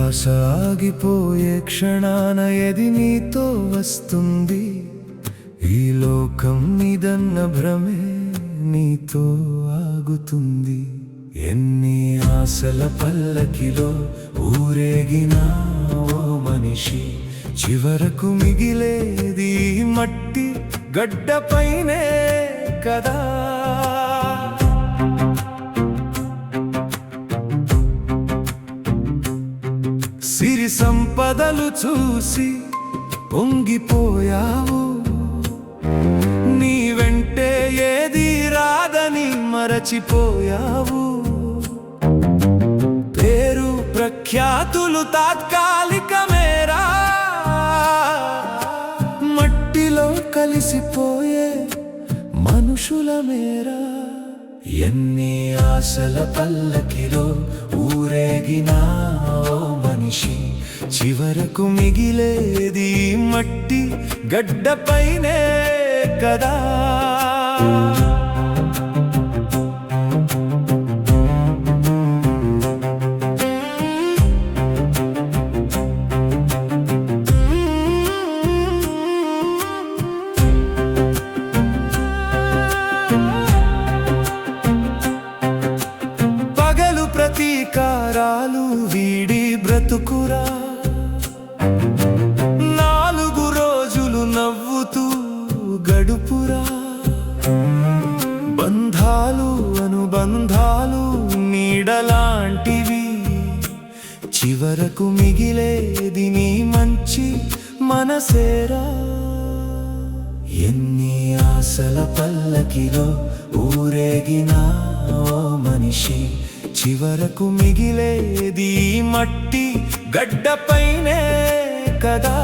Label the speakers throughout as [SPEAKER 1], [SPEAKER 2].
[SPEAKER 1] శ్వాస ఆగిపోయే క్షణాన ఏది నీతో వస్తుంది? ఈ లోకం నీదన్న భ్రమే నీతో ఆగుతుంది. ఎన్ని ఆశల పల్లకిలో ఊరేగినా ఓ మనిషి, చివరకు మిగిలేది మట్టి గడ్డపైనే కదా. సిరి సంపదలు చూసి పొంగిపోయావు, నీ వెంటే ఏది రాదని మరచిపోయావు. పేరు ప్రఖ్యాతులు తాత్కాలికమేరా, మట్టిలో కలిసిపోయే మనుషుల మేరా. ఎన్ని ఆశల పల్లకిలో ఊరేగినా ఓ మనిషి, చివరకు మిగిలేది మట్టి గడ్డపైనే కదా. ప్రతీకారాలు వీడి బ్రతుకురా, 4 రోజులు నవ్వుతూ గడుపురా. బంధాలు అనుబంధాలు నీడలాంటివి, చివరకు మిగిలేది నీ మంచి మనసేరా. ఎన్ని ఆశల పల్లకిలో ఊరేగినా ఓ మనిషి, చివరకు మిగిలేది మట్టి గడ్డపైనే కదా.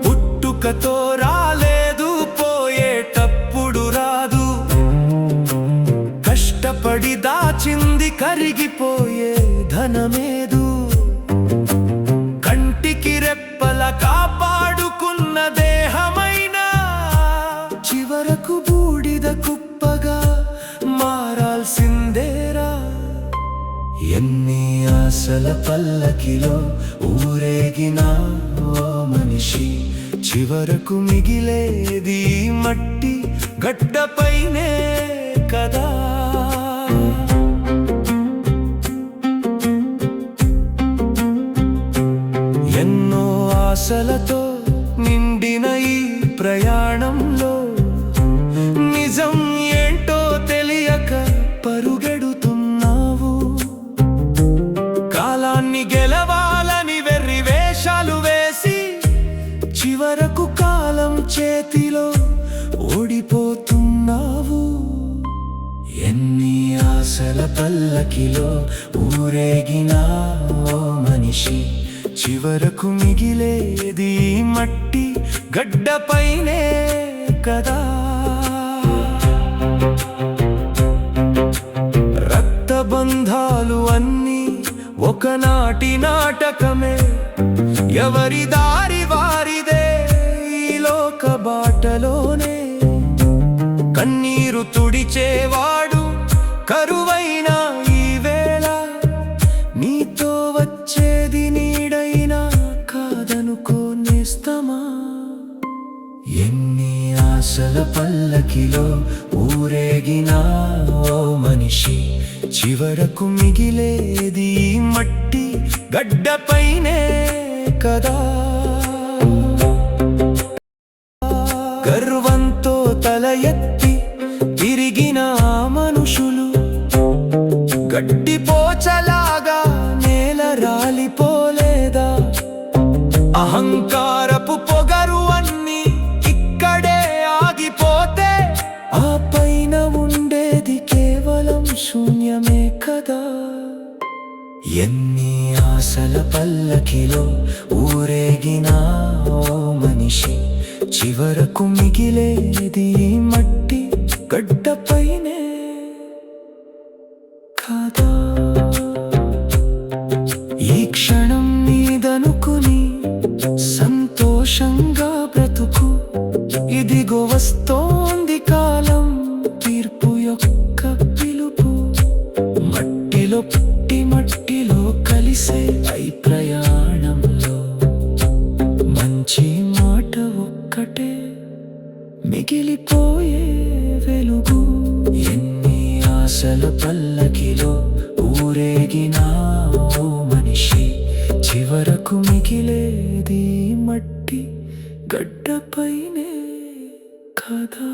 [SPEAKER 1] పుట్టుకతో రాలేదు, పోయేటప్పుడు రాదు. కష్టపడి దాచింది కరిగిపోయే ధనమేదు. కంటికి రెప్పల కాపాడుకున్న దేహమైనా చివరకు బూడిద కుప్పగా మారాల్సిందేరా. ఎన్ని ఆశల పల్లకిలో ఊరేగినా ఓ మనిషి, చివరకు మిగిలేది మట్టి గడ్డపైనే కదా. ఎన్నో ఆశలతో నిండిన ఈ ప్రయాణంలో నిజం ఏంటో తెలియక పరుగెడుతున్నావు. కాలాన్ని గెలవాలని వెర్రి వేషాలు వేసి, చివరకు కాలం చేతిలో ఓడిపోతున్నావు. ఎన్ని ఆశల పల్లకిలో ఊరేగినా ఓ మనిషి, చివరకు మిగిలేది మట్టి గడ్డపైనే కదా. రక్తబంధాలు అన్నీ ఒకనాటి నాటకమే, ఎవరి దారి వారిదే ఈ లోక బాటలోనే. కన్నీరు తుడిచేవాడు కరువైన ఈ వేళ, నీతో వచ్చేది నీడైనా కాదనుకోనేస్తమా. ఎన్ని ఆశల పల్లకిలో ఊరేగినా ఓ మనిషి, చివరకు మిగిలేది మట్టి గడ్డపైనే కదా. గర్వంతో తల ఎత్తి తిరిగిన మనుషులు గడ్డిపోచలాగా నేల రాలిపోలేదా. అహంకారపు పొగరు అన్నీ ఇక్కడే ఆగిపోతే, ఆ పైన ఉండేది కేవలం శూన్యమే కదా. ఎన్ని ఆశల పల్లకిలో ఊరేగినా ఓ మనిషి, చివరకు మిగిలేది మట్టి గడ్డపైనే కదా. ఈ క్షణం నీదనుకుని సంతోషంగా బ్రతుకు, ఇదిగో వస్తోంది కాలం తీర్పు. ఊరేగిన ఓ మనిషి చివరకు మిగిలేది మట్టి గడ్డపైనే కదా.